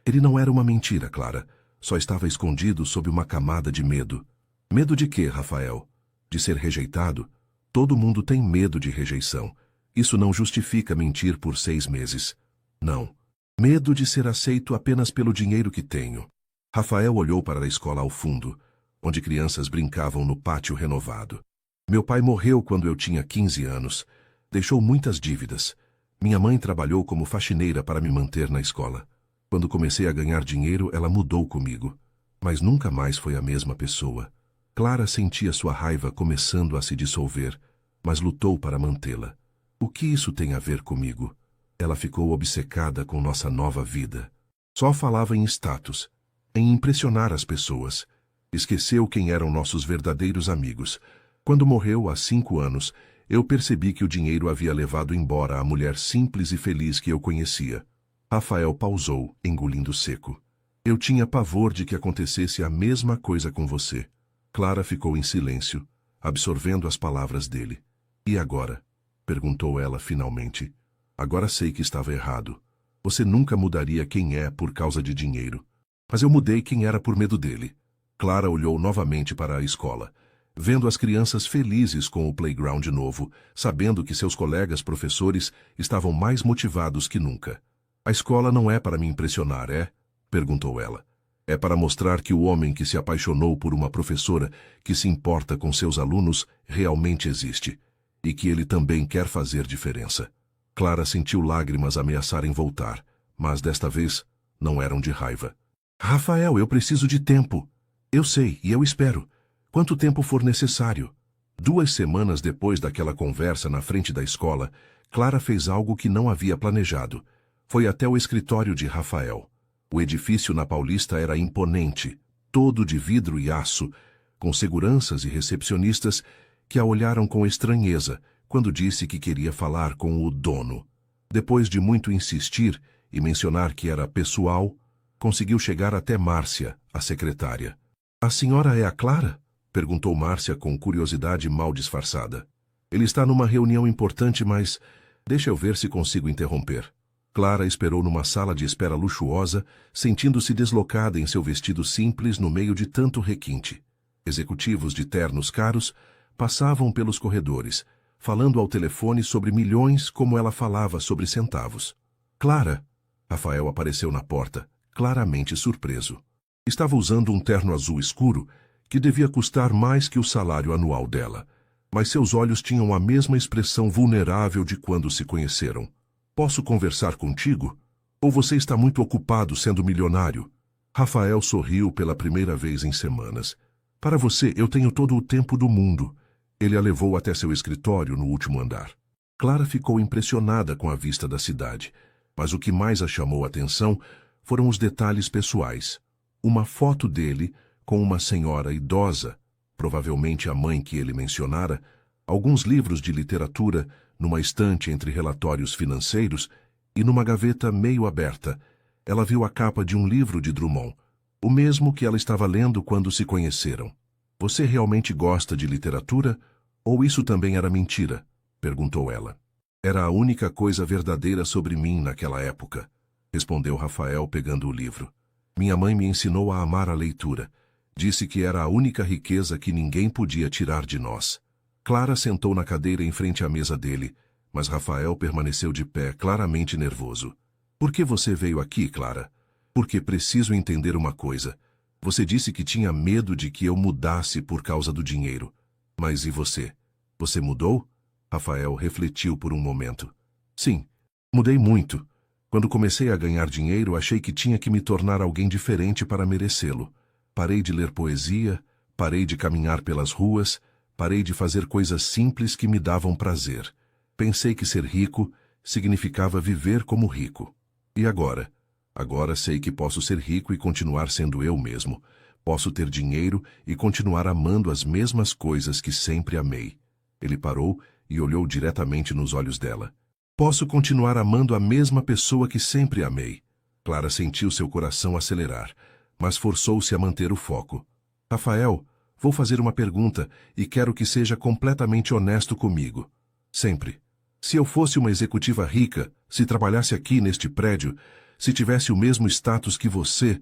Ele não era uma mentira, Clara. Só estava escondido sob uma camada de medo. Medo de quê, Rafael? De ser rejeitado? Todo mundo tem medo de rejeição. Isso não justifica mentir por 6 meses. Não. Medo de ser aceito apenas pelo dinheiro que tenho. Rafael olhou para a escola ao fundo, onde crianças brincavam no pátio renovado. Meu pai morreu quando eu tinha 15 anos. Deixou muitas dívidas. Minha mãe trabalhou como faxineira para me manter na escola. Quando comecei a ganhar dinheiro, ela mudou comigo. Mas nunca mais foi a mesma pessoa. Clara sentia sua raiva começando a se dissolver, mas lutou para mantê-la. O que isso tem a ver comigo? Ela ficou obcecada com nossa nova vida. Só falava em status, em impressionar as pessoas. Esqueceu quem eram nossos verdadeiros amigos. Quando morreu há 5 anos, eu percebi que o dinheiro havia levado embora a mulher simples e feliz que eu conhecia. Rafael pausou, engolindo seco. Eu tinha pavor de que acontecesse a mesma coisa com você. Clara ficou em silêncio, absorvendo as palavras dele. E agora? Perguntou ela finalmente. Agora sei que estava errado. Você nunca mudaria quem é por causa de dinheiro. Mas eu mudei quem era por medo dele. Clara olhou novamente para a escola, vendo as crianças felizes com o playground novo, sabendo que seus colegas professores estavam mais motivados que nunca. A escola não é para me impressionar, é? Perguntou ela. É para mostrar que o homem que se apaixonou por uma professora que se importa com seus alunos realmente existe, e que ele também quer fazer diferença. Clara sentiu lágrimas ameaçarem voltar, mas desta vez não eram de raiva. Rafael, eu preciso de tempo. Eu sei, e eu espero. Quanto tempo for necessário. 2 semanas depois daquela conversa na frente da escola, Clara fez algo que não havia planejado. Foi até o escritório de Rafael. O edifício na Paulista era imponente, todo de vidro e aço, com seguranças e recepcionistas que a olharam com estranheza quando disse que queria falar com o dono. Depois de muito insistir e mencionar que era pessoal, conseguiu chegar até Márcia, a secretária. A senhora é a Clara? Perguntou Márcia com curiosidade mal disfarçada. Ele está numa reunião importante, mas deixa eu ver se consigo interromper. Clara esperou numa sala de espera luxuosa, sentindo-se deslocada em seu vestido simples no meio de tanto requinte. Executivos de ternos caros passavam pelos corredores, falando ao telefone sobre milhões como ela falava sobre centavos. Clara! Rafael apareceu na porta, claramente surpreso. Estava usando um terno azul escuro que devia custar mais que o salário anual dela, mas seus olhos tinham a mesma expressão vulnerável de quando se conheceram. Posso conversar contigo? Ou você está muito ocupado sendo milionário? Rafael sorriu pela primeira vez em semanas. Para você, eu tenho todo o tempo do mundo. Ele a levou até seu escritório no último andar. Clara ficou impressionada com a vista da cidade, mas o que mais a chamou a atenção foram os detalhes pessoais. Uma foto dele com uma senhora idosa, provavelmente a mãe que ele mencionara, alguns livros de literatura numa estante entre relatórios financeiros e numa gaveta meio aberta, ela viu a capa de um livro de Drummond, o mesmo que ela estava lendo quando se conheceram. Você realmente gosta de literatura? Ou isso também era mentira? Perguntou ela. Era a única coisa verdadeira sobre mim naquela época, respondeu Rafael pegando o livro. Minha mãe me ensinou a amar a leitura. Disse que era a única riqueza que ninguém podia tirar de nós. Clara sentou na cadeira em frente à mesa dele, mas Rafael permaneceu de pé, claramente nervoso. Por que você veio aqui, Clara? Porque preciso entender uma coisa. Você disse que tinha medo de que eu mudasse por causa do dinheiro. Mas e você? Você mudou? Rafael refletiu por um momento. Sim, mudei muito. Quando comecei a ganhar dinheiro, achei que tinha que me tornar alguém diferente para merecê-lo. Parei de ler poesia, parei de caminhar pelas ruas, parei de fazer coisas simples que me davam prazer. Pensei que ser rico significava viver como rico. E agora? Agora sei que posso ser rico e continuar sendo eu mesmo. Posso ter dinheiro e continuar amando as mesmas coisas que sempre amei. Ele parou e olhou diretamente nos olhos dela. Posso continuar amando a mesma pessoa que sempre amei. Clara sentiu seu coração acelerar, mas forçou-se a manter o foco. Rafael, vou fazer uma pergunta e quero que seja completamente honesto comigo. Sempre. Se eu fosse uma executiva rica, se trabalhasse aqui neste prédio, se tivesse o mesmo status que você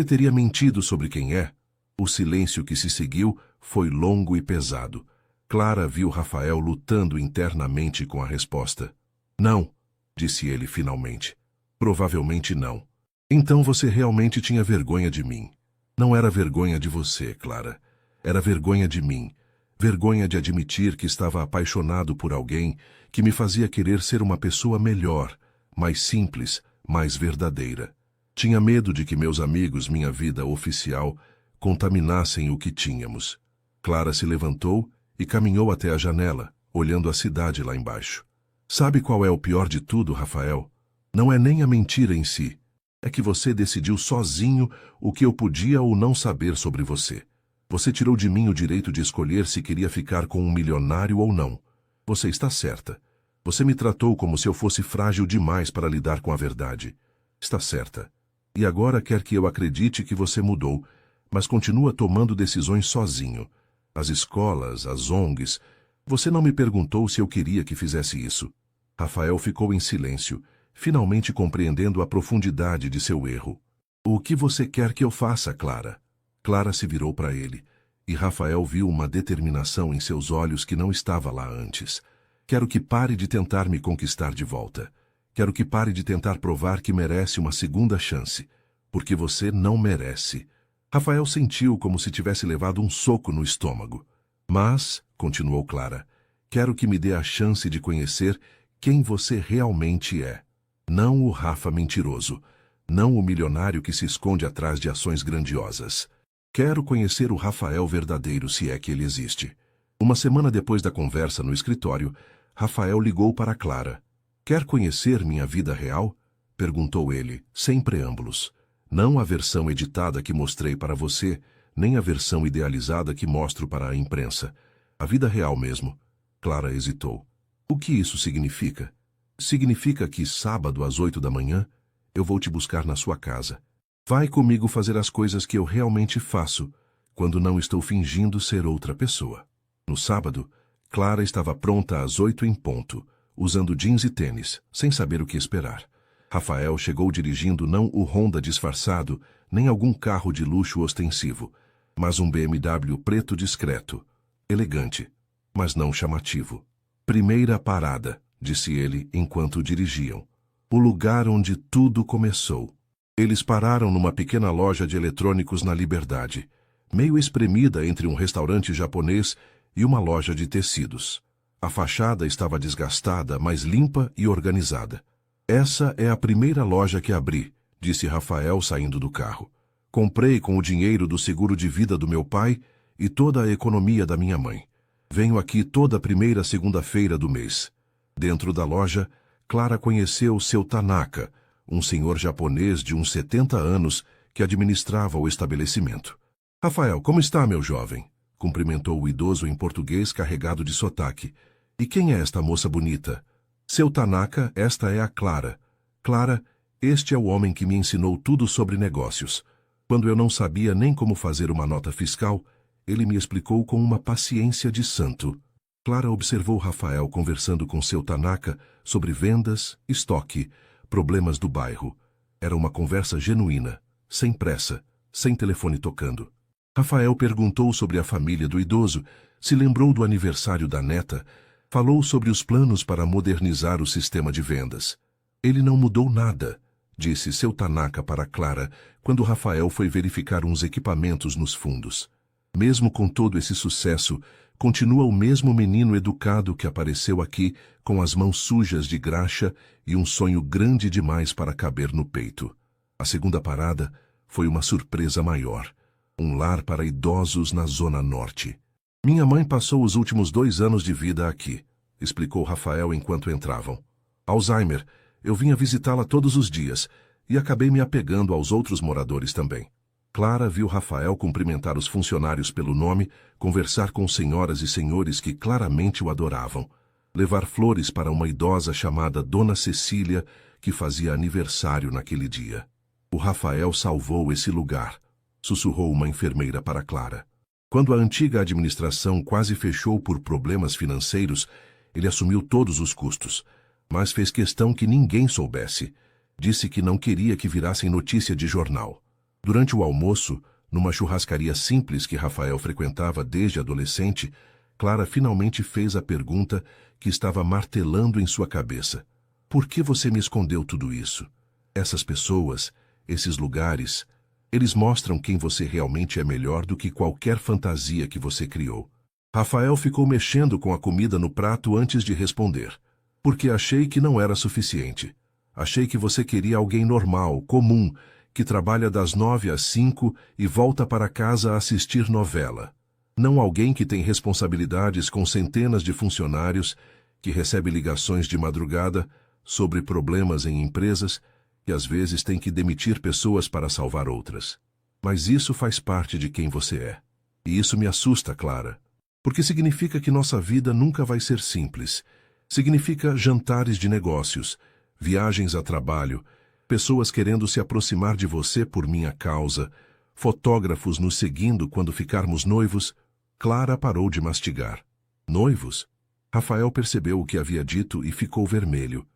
teria mentido sobre quem é? O silêncio que se seguiu foi longo e pesado. Clara viu Rafael lutando internamente com a resposta. Não, disse ele finalmente. Provavelmente não. Então você realmente tinha vergonha de mim. Não era vergonha de você, Clara. Era vergonha de mim. Vergonha de admitir que estava apaixonado por alguém que me fazia querer ser uma pessoa melhor, mais simples, mais verdadeira. Tinha medo de que meus amigos, minha vida oficial, contaminassem o que tínhamos. Clara se levantou e caminhou até a janela, olhando a cidade lá embaixo. Sabe qual é o pior de tudo, Rafael? Não é nem a mentira em si. É que você decidiu sozinho o que eu podia ou não saber sobre você. Você tirou de mim o direito de escolher se queria ficar com um milionário ou não. Você está certa. Você me tratou como se eu fosse frágil demais para lidar com a verdade. Está certa. E agora quer que eu acredite que você mudou, mas continua tomando decisões sozinho. As escolas, as ONGs... Você não me perguntou se eu queria que fizesse isso. Rafael ficou em silêncio, finalmente compreendendo a profundidade de seu erro. O que você quer que eu faça, Clara? Clara se virou para ele, e Rafael viu uma determinação em seus olhos que não estava lá antes. Quero que pare de tentar me conquistar de volta. Quero que pare de tentar provar que merece uma segunda chance, porque você não merece. Rafael sentiu como se tivesse levado um soco no estômago. Mas, continuou Clara, quero que me dê a chance de conhecer quem você realmente é. Não o Rafa mentiroso, não o milionário que se esconde atrás de ações grandiosas. Quero conhecer o Rafael verdadeiro, se é que ele existe. Uma semana depois da conversa no escritório, Rafael ligou para Clara. Quer conhecer minha vida real? Perguntou ele, sem preâmbulos. Não a versão editada que mostrei para você, nem a versão idealizada que mostro para a imprensa. A vida real mesmo. Clara hesitou. O que isso significa? Significa que sábado às 8 da manhã eu vou te buscar na sua casa. Vai comigo fazer as coisas que eu realmente faço, quando não estou fingindo ser outra pessoa. No sábado, Clara estava pronta às 8 em ponto, usando jeans e tênis, sem saber o que esperar. Rafael chegou dirigindo não o Honda disfarçado, nem algum carro de luxo ostensivo, mas um BMW preto discreto, elegante, mas não chamativo. Primeira parada, disse ele enquanto dirigiam. O lugar onde tudo começou. Eles pararam numa pequena loja de eletrônicos na Liberdade, meio espremida entre um restaurante japonês e uma loja de tecidos. A fachada estava desgastada, mas limpa e organizada. Essa é a primeira loja que abri, disse Rafael saindo do carro. Comprei com o dinheiro do seguro de vida do meu pai e toda a economia da minha mãe. Venho aqui toda primeira segunda-feira do mês. Dentro da loja, Clara conheceu seu Tanaka, um senhor japonês de uns 70 anos que administrava o estabelecimento. Rafael, como está, meu jovem? Cumprimentou o idoso em português carregado de sotaque. E quem é esta moça bonita? Seu Tanaka, esta é a Clara. Clara, este é o homem que me ensinou tudo sobre negócios. Quando eu não sabia nem como fazer uma nota fiscal, ele me explicou com uma paciência de santo. Clara observou Rafael conversando com seu Tanaka sobre vendas, estoque, problemas do bairro. Era uma conversa genuína, sem pressa, sem telefone tocando. Rafael perguntou sobre a família do idoso, se lembrou do aniversário da neta, falou sobre os planos para modernizar o sistema de vendas. Ele não mudou nada, disse seu Tanaka para Clara, quando Rafael foi verificar uns equipamentos nos fundos. Mesmo com todo esse sucesso, continua o mesmo menino educado que apareceu aqui com as mãos sujas de graxa e um sonho grande demais para caber no peito. A segunda parada foi uma surpresa maior. Um lar para idosos na Zona Norte. Minha mãe passou os últimos 2 anos de vida aqui, explicou Rafael enquanto entravam. Alzheimer, eu vinha visitá-la todos os dias e acabei me apegando aos outros moradores também. Clara viu Rafael cumprimentar os funcionários pelo nome, conversar com senhoras e senhores que claramente o adoravam, levar flores para uma idosa chamada Dona Cecília, que fazia aniversário naquele dia. O Rafael salvou esse lugar, sussurrou uma enfermeira para Clara. Quando a antiga administração quase fechou por problemas financeiros, ele assumiu todos os custos, mas fez questão que ninguém soubesse. Disse que não queria que virassem notícia de jornal. Durante o almoço, numa churrascaria simples que Rafael frequentava desde adolescente, Clara finalmente fez a pergunta que estava martelando em sua cabeça. Por que você me escondeu tudo isso? Essas pessoas, esses lugares, eles mostram quem você realmente é melhor do que qualquer fantasia que você criou. Rafael ficou mexendo com a comida no prato antes de responder. Porque achei que não era suficiente. Achei que você queria alguém normal, comum, que trabalha das 9 às 5 e volta para casa a assistir novela. Não alguém que tem responsabilidades com centenas de funcionários, que recebe ligações de madrugada sobre problemas em empresas, que às vezes tem que demitir pessoas para salvar outras. Mas isso faz parte de quem você é. E isso me assusta, Clara. Porque significa que nossa vida nunca vai ser simples. Significa jantares de negócios, viagens a trabalho, pessoas querendo se aproximar de você por minha causa, fotógrafos nos seguindo quando ficarmos noivos. Clara parou de mastigar. Noivos? Rafael percebeu o que havia dito e ficou vermelho.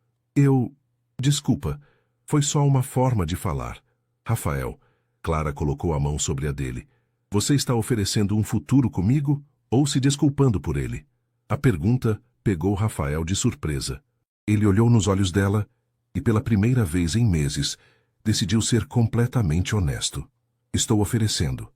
Desculpa. Foi só uma forma de falar. Rafael, Clara colocou a mão sobre a dele. Você está oferecendo um futuro comigo ou se desculpando por ele? A pergunta pegou Rafael de surpresa. Ele olhou nos olhos dela e, pela primeira vez em meses, decidiu ser completamente honesto. Estou oferecendo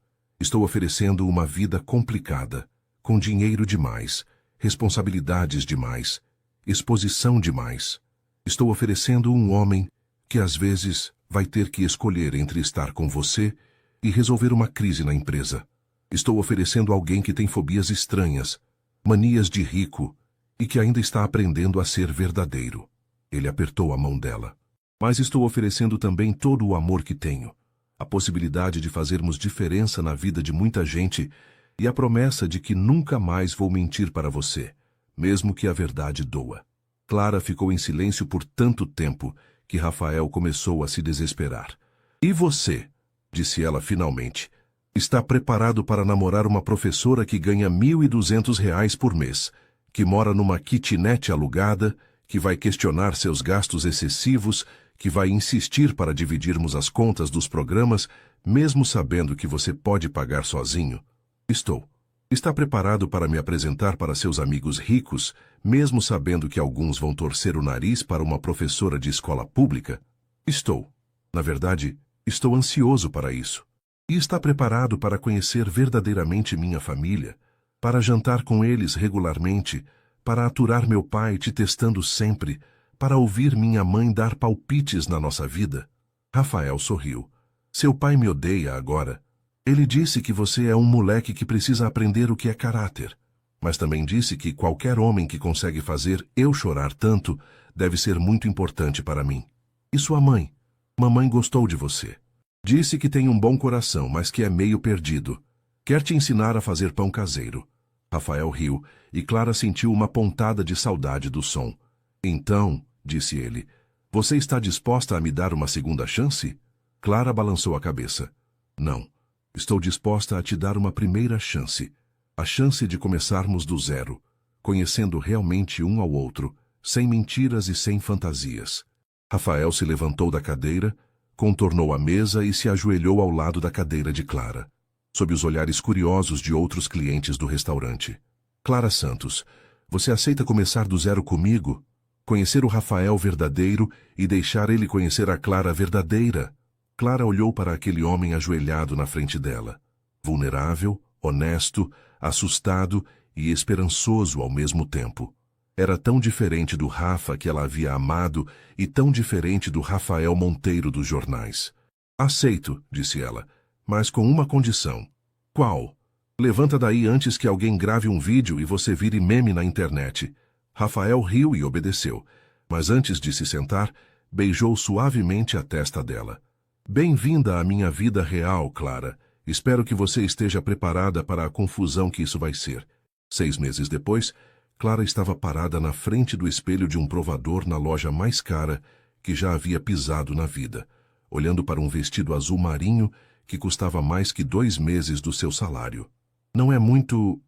uma vida complicada, com dinheiro demais, responsabilidades demais, exposição demais. Estou oferecendo um homem que às vezes vai ter que escolher entre estar com você e resolver uma crise na empresa. Estou oferecendo alguém que tem fobias estranhas, manias de rico e que ainda está aprendendo a ser verdadeiro. Ele apertou a mão dela. Mas estou oferecendo também todo o amor que tenho, a possibilidade de fazermos diferença na vida de muita gente e a promessa de que nunca mais vou mentir para você, mesmo que a verdade doa. Clara ficou em silêncio por tanto tempo que Rafael começou a se desesperar. E você, disse ela finalmente, está preparado para namorar uma professora que ganha R$ 1.200 por mês, que mora numa kitnet alugada, que vai questionar seus gastos excessivos, que vai insistir para dividirmos as contas dos programas, mesmo sabendo que você pode pagar sozinho? Estou. Está preparado para me apresentar para seus amigos ricos, mesmo sabendo que alguns vão torcer o nariz para uma professora de escola pública? Estou. Na verdade, estou ansioso para isso. E está preparado para conhecer verdadeiramente minha família, para jantar com eles regularmente, para aturar meu pai te testando sempre, para ouvir minha mãe dar palpites na nossa vida? Rafael sorriu. Seu pai me odeia agora. Ele disse que você é um moleque que precisa aprender o que é caráter. Mas também disse que qualquer homem que consegue fazer eu chorar tanto deve ser muito importante para mim. E sua mãe? Mamãe gostou de você. Disse que tem um bom coração, mas que é meio perdido. Quer te ensinar a fazer pão caseiro. Rafael riu, e Clara sentiu uma pontada de saudade do som. Então, disse ele, você está disposta a me dar uma segunda chance? Clara balançou a cabeça. Não. Estou disposta a te dar uma primeira chance. A chance de começarmos do zero, conhecendo realmente um ao outro, sem mentiras e sem fantasias. Rafael se levantou da cadeira, contornou a mesa e se ajoelhou ao lado da cadeira de Clara, sob os olhares curiosos de outros clientes do restaurante. Clara Santos, você aceita começar do zero comigo? Conhecer o Rafael verdadeiro e deixar ele conhecer a Clara verdadeira? Clara olhou para aquele homem ajoelhado na frente dela, vulnerável, honesto, assustado e esperançoso ao mesmo tempo. Era tão diferente do Rafa que ela havia amado e tão diferente do Rafael Monteiro dos jornais. Aceito, disse ela, mas com uma condição. Qual? Levanta daí antes que alguém grave um vídeo e você vire meme na internet. Rafael riu e obedeceu, mas antes de se sentar, beijou suavemente a testa dela. Bem-vinda à minha vida real, Clara. Espero que você esteja preparada para a confusão que isso vai ser. 6 meses depois, Clara estava parada na frente do espelho de um provador na loja mais cara que já havia pisado na vida, olhando para um vestido azul marinho que custava mais que 2 meses do seu salário. Não é muito...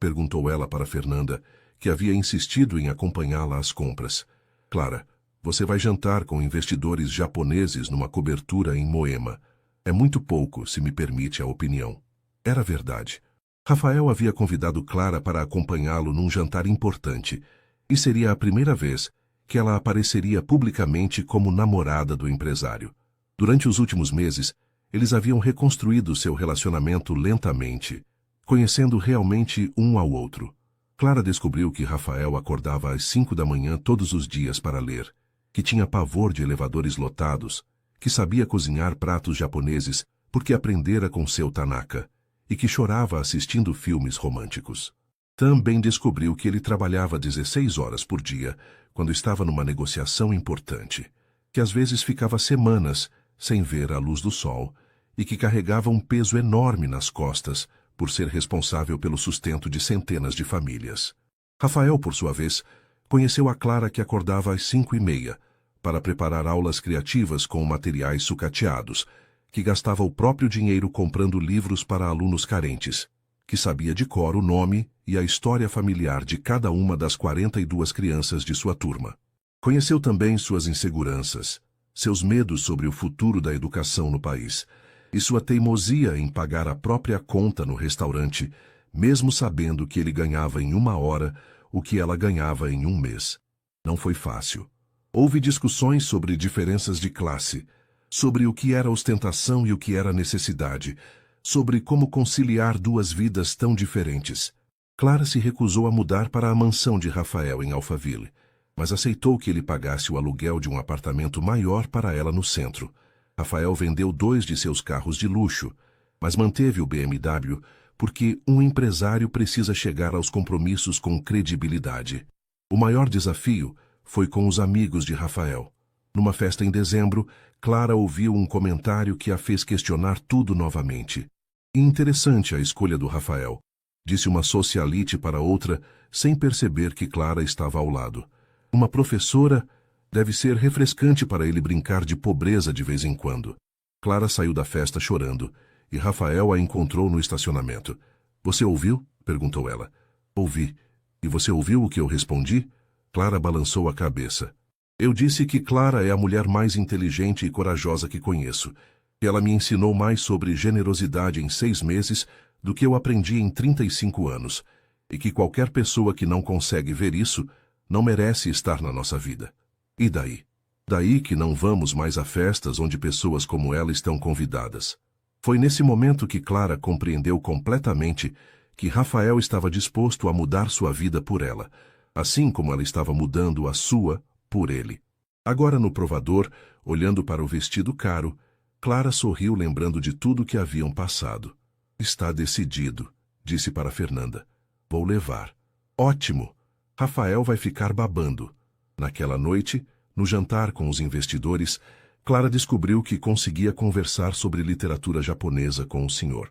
perguntou ela para Fernanda, que havia insistido em acompanhá-la às compras. Clara, você vai jantar com investidores japoneses numa cobertura em Moema. É muito pouco, se me permite a opinião. Era verdade. Rafael havia convidado Clara para acompanhá-lo num jantar importante, e seria a primeira vez que ela apareceria publicamente como namorada do empresário. Durante os últimos meses, eles haviam reconstruído seu relacionamento lentamente, conhecendo realmente um ao outro. Clara descobriu que Rafael acordava às 5 da manhã todos os dias para ler, que tinha pavor de elevadores lotados, que sabia cozinhar pratos japoneses porque aprendera com seu Tanaka, e que chorava assistindo filmes românticos. Também descobriu que ele trabalhava 16 horas por dia, quando estava numa negociação importante, que às vezes ficava semanas sem ver a luz do sol, e que carregava um peso enorme nas costas por ser responsável pelo sustento de centenas de famílias. Rafael, por sua vez, conheceu a Clara que acordava às 5h30, para preparar aulas criativas com materiais sucateados, que gastava o próprio dinheiro comprando livros para alunos carentes, que sabia de cor o nome e a história familiar de cada uma das 42 crianças de sua turma. Conheceu também suas inseguranças, seus medos sobre o futuro da educação no país, e sua teimosia em pagar a própria conta no restaurante, mesmo sabendo que ele ganhava em 1 hora o que ela ganhava em 1 mês. Não foi fácil. Houve discussões sobre diferenças de classe, sobre o que era ostentação e o que era necessidade, sobre como conciliar 2 vidas tão diferentes. Clara se recusou a mudar para a mansão de Rafael em Alphaville, mas aceitou que ele pagasse o aluguel de um apartamento maior para ela no centro. Rafael vendeu 2 de seus carros de luxo, mas manteve o BMW porque um empresário precisa chegar aos compromissos com credibilidade. O maior desafio foi com os amigos de Rafael. Numa festa em dezembro, Clara ouviu um comentário que a fez questionar tudo novamente. Interessante a escolha do Rafael, disse uma socialite para outra, sem perceber que Clara estava ao lado. Uma professora deve ser refrescante para ele brincar de pobreza de vez em quando. Clara saiu da festa chorando, e Rafael a encontrou no estacionamento. Você ouviu? Perguntou ela. Ouvi. E você ouviu o que eu respondi? Clara balançou a cabeça. Eu disse que Clara é a mulher mais inteligente e corajosa que conheço. Ela me ensinou mais sobre generosidade em 6 meses do que eu aprendi em 35 anos, e que qualquer pessoa que não consegue ver isso não merece estar na nossa vida. E daí? Daí que não vamos mais a festas onde pessoas como ela estão convidadas. Foi nesse momento que Clara compreendeu completamente que Rafael estava disposto a mudar sua vida por ela, assim como ela estava mudando a sua por ele. Agora no provador, olhando para o vestido caro, Clara sorriu lembrando de tudo que haviam passado. Está decidido, disse para Fernanda. Vou levar. Ótimo! Rafael vai ficar babando. Naquela noite, no jantar com os investidores, Clara descobriu que conseguia conversar sobre literatura japonesa com o Sr.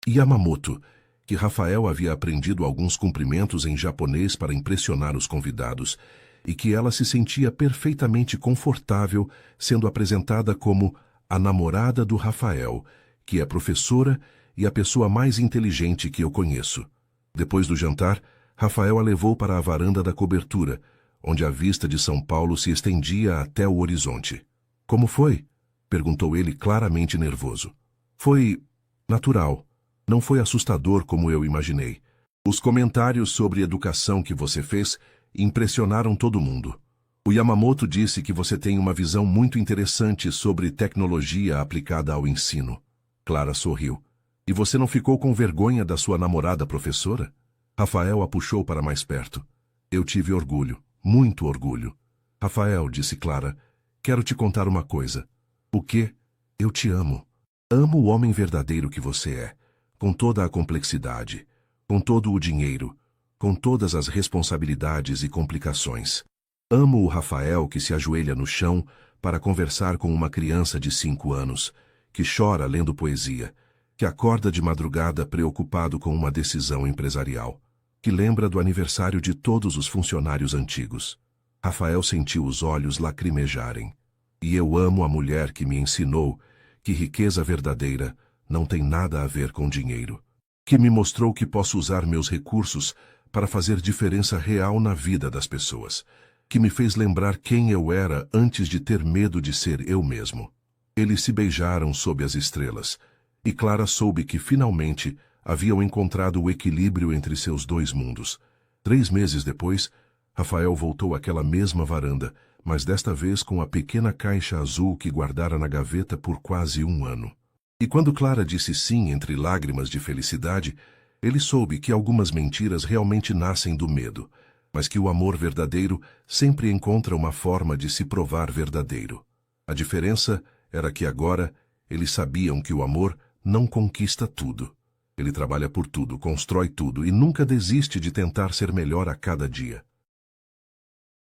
Yamamoto, que Rafael havia aprendido alguns cumprimentos em japonês para impressionar os convidados, e que ela se sentia perfeitamente confortável sendo apresentada como a namorada do Rafael, que é professora e a pessoa mais inteligente que eu conheço. Depois do jantar, Rafael a levou para a varanda da cobertura, onde a vista de São Paulo se estendia até o horizonte. Como foi? Perguntou ele claramente nervoso. Foi natural. Não foi assustador como eu imaginei. Os comentários sobre educação que você fez impressionaram todo mundo. O Yamamoto disse que você tem uma visão muito interessante sobre tecnologia aplicada ao ensino. Clara sorriu. E você não ficou com vergonha da sua namorada professora? Rafael a puxou para mais perto. Eu tive orgulho, muito orgulho. Rafael, disse Clara, quero te contar uma coisa. O quê? Eu te amo. Amo o homem verdadeiro que você é, com toda a complexidade, com todo o dinheiro, com todas as responsabilidades e complicações. Amo o Rafael que se ajoelha no chão para conversar com uma criança de 5 anos, que chora lendo poesia, que acorda de madrugada preocupado com uma decisão empresarial, que lembra do aniversário de todos os funcionários antigos. Rafael sentiu os olhos lacrimejarem. E eu amo a mulher que me ensinou que riqueza verdadeira não tem nada a ver com dinheiro, que me mostrou que posso usar meus recursos para fazer diferença real na vida das pessoas, que me fez lembrar quem eu era antes de ter medo de ser eu mesmo. Eles se beijaram sob as estrelas, e Clara soube que finalmente haviam encontrado o equilíbrio entre seus 2 mundos. 3 meses depois, Rafael voltou àquela mesma varanda, mas desta vez com a pequena caixa azul que guardara na gaveta por quase 1 ano. E quando Clara disse sim entre lágrimas de felicidade, ele soube que algumas mentiras realmente nascem do medo, mas que o amor verdadeiro sempre encontra uma forma de se provar verdadeiro. A diferença era que agora eles sabiam que o amor não conquista tudo. Ele trabalha por tudo, constrói tudo e nunca desiste de tentar ser melhor a cada dia.